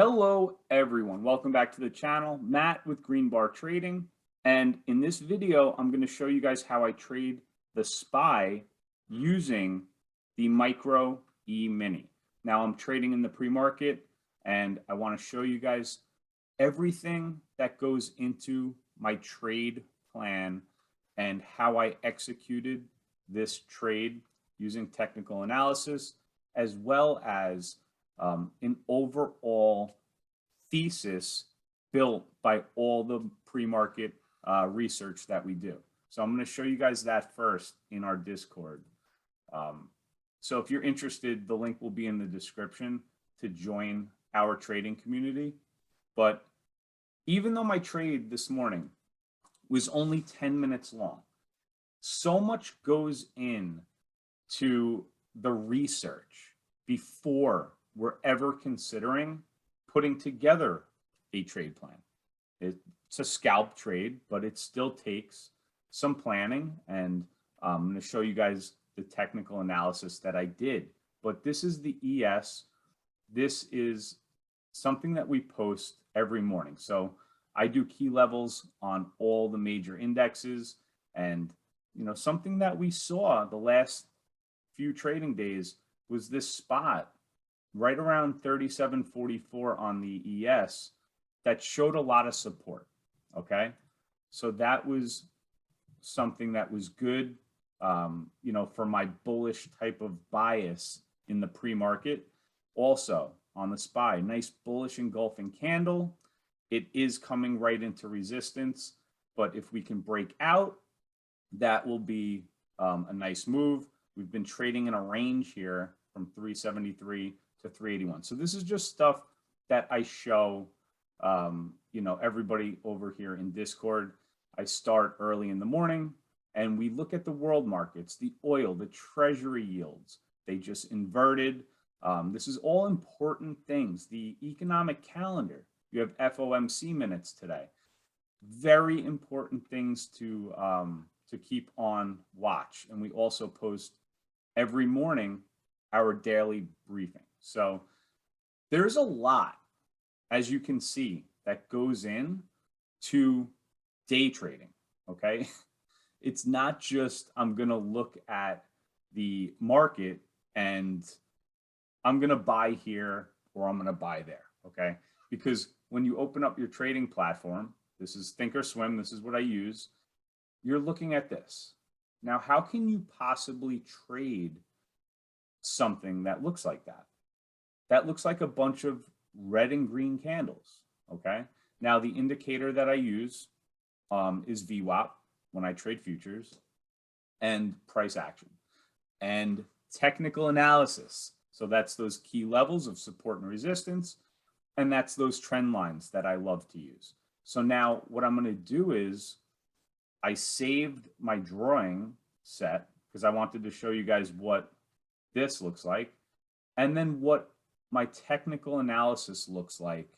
Hello everyone, welcome back to the channel. Matt with Green Bar Trading, and in this video I'm going to show you guys how I trade the SPY using the Micro E-mini. Now I'm trading in the pre-market and I want to show you guys everything that goes into my trade plan and how I executed this trade using technical analysis, as well as an overall thesis built by all the pre-market research that we do. So I'm going to show you guys that first in our Discord. So if you're interested, the link will be in the description to join our trading community. But even though my trade this morning was only 10 minutes long, so much goes in to the research before we're ever considering putting together a trade plan. It's a scalp trade, but it still takes some planning, and I'm going to show you guys the technical analysis that I did. But this is the ES. This is something that we post every morning. So I do key levels on all the major indexes, and something that we saw the last few trading days was this spot right around 37.44 on the ES that showed a lot of support. Okay, so that was something that was good, for my bullish type of bias in the pre-market. Also on the SPY, nice bullish engulfing candle. It is coming right into resistance, but if we can break out, that will be a nice move. We've been trading in a range here from 373 to 381. So this is just stuff that I show, everybody over here in Discord. I start early in the morning and we look at the world markets, the oil, the treasury yields. They just inverted. This is all important things. The economic calendar. You have FOMC minutes today. Very important things to keep on watch. And we also post every morning our daily briefing. So there's a lot, as you can see, that goes in to day trading. Okay, it's not just I'm going to look at the market and I'm going to buy here or I'm going to buy there. Okay, because when you open up your trading platform, this is Thinkorswim, this is what I use, you're looking at this. Now, how can you possibly trade something that looks like that? That looks like a bunch of red and green candles. Okay, now the indicator that I use is VWAP when I trade futures, and price action, and technical analysis. So that's those key levels of support and resistance, and that's those trend lines that I love to use. So now what I'm going to do is I saved my drawing set because I wanted to show you guys what this looks like, and then what my technical analysis looks like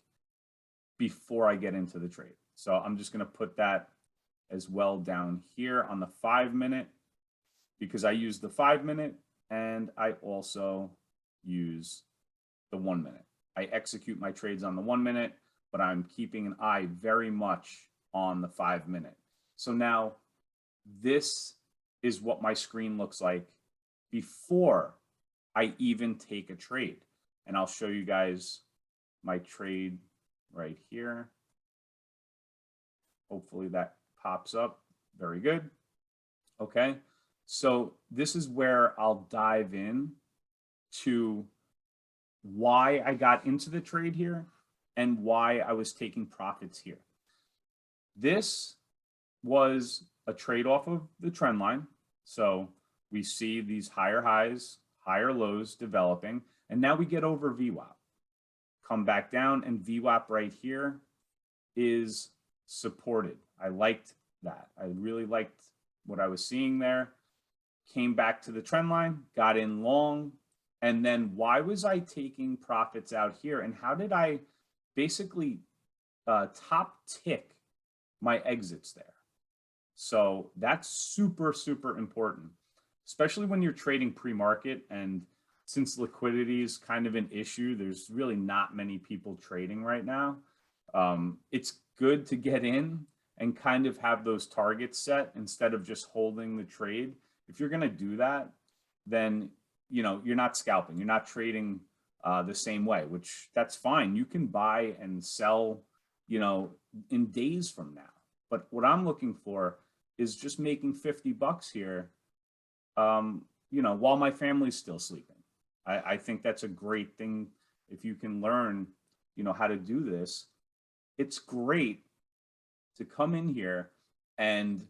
before I get into the trade. So I'm just going to put that as well down here on the 5-minute, because I use the 5-minute and I also use the 1-minute. I execute my trades on the 1-minute, but I'm keeping an eye very much on the 5-minute. So now this is what my screen looks like before I even take a trade. And I'll show you guys my trade right here. Hopefully that pops up. Very good. Okay. So this is where I'll dive in to why I got into the trade here and why I was taking profits here. This was a trade off of the trend line. So we see these higher highs, higher lows developing, and now we get over VWAP. Come back down, and VWAP right here is supported. I liked that. I really liked what I was seeing there. Came back to the trend line, got in long, and then why was I taking profits out here? And how did I basically top tick my exits there? So that's super, super important, especially when you're trading pre-market and since liquidity is kind of an issue, there's really not many people trading right now. It's good to get in and kind of have those targets set instead of just holding the trade. If you're going to do that, then you're not scalping, you're not trading the same way, which that's fine. You can buy and sell, in days from now. But what I'm looking for is just making 50 bucks here, while my family's still sleeping. I think that's a great thing. If you can learn, how to do this, it's great to come in here and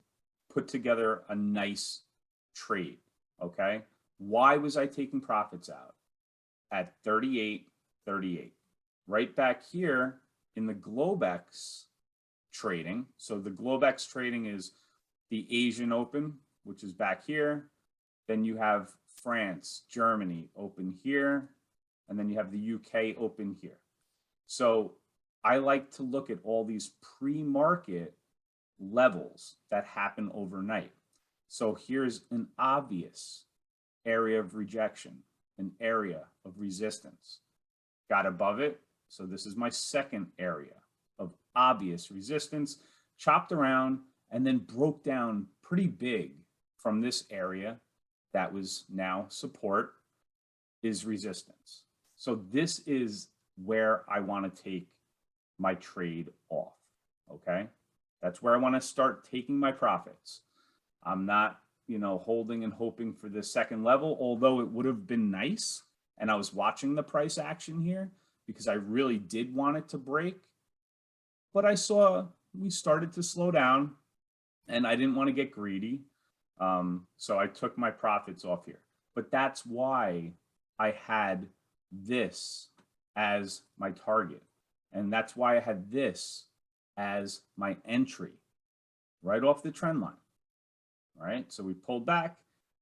put together a nice trade. Okay. Why was I taking profits out at 38.38? Right back here in the Globex trading. So the Globex trading is the Asian Open, which is back here. Then you have France, Germany open here, and then you have the UK open here. So I like to look at all these pre-market levels that happen overnight. So here's an obvious area of rejection, an area of resistance. Got above it. So this is my second area of obvious resistance, chopped around and then broke down pretty big from this area that was now support is resistance. So this is where I want to take my trade off. Okay. That's where I want to start taking my profits. I'm not, holding and hoping for the second level, although it would have been nice. And I was watching the price action here because I really did want it to break. But I saw we started to slow down and I didn't want to get greedy. So I took my profits off here. But that's why I had this as my target. And that's why I had this as my entry right off the trend line. All right. So we pulled back,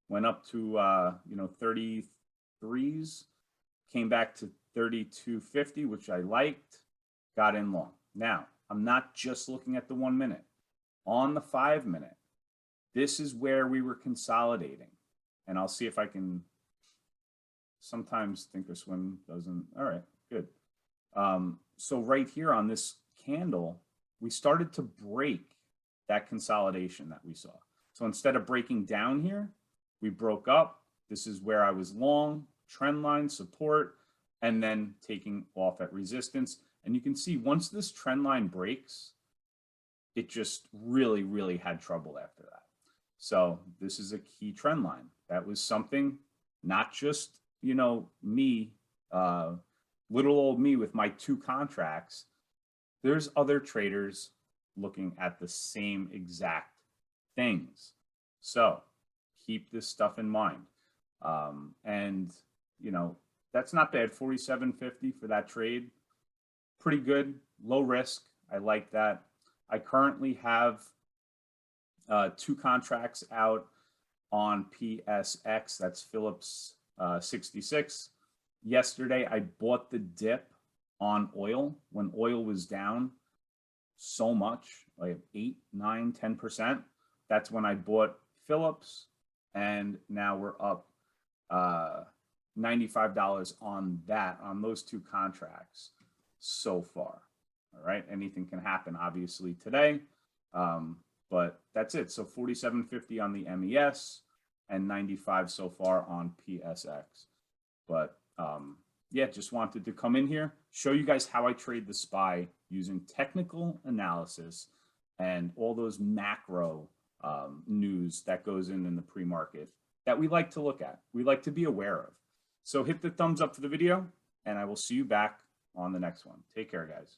went up to, 33s, came back to 32.50, which I liked, got in long. Now, I'm not just looking at the 1 minute. On the 5 minute, this is where we were consolidating. And I'll see if I can, sometimes Thinkorswim doesn't. All right, good. So right here on this candle, we started to break that consolidation that we saw. So instead of breaking down here, we broke up. This is where I was long, trend line, support, and then taking off at resistance. And you can see once this trend line breaks, it just really, really had trouble after that. So this is a key trend line. That was something, not just, me, little old me with my 2 contracts. There's other traders looking at the same exact things. So keep this stuff in mind. And, that's not bad. 47.50 for that trade. Pretty good, low risk. I like that. I currently have 2 contracts out on PSX. That's Phillips 66. Yesterday, I bought the dip on oil when oil was down so much, like 8, 9, 10%. That's when I bought Phillips, and now we're up $95 on those 2 contracts so far. All right, anything can happen obviously today, but that's it. So 47.50 on the MES and 95 so far on PSX. But yeah, just wanted to come in here, show you guys how I trade the SPY using technical analysis and all those macro news that goes in the pre-market that we like to look at, we like to be aware of. So hit the thumbs up for the video, and I will see you back on the next one. Take care, guys.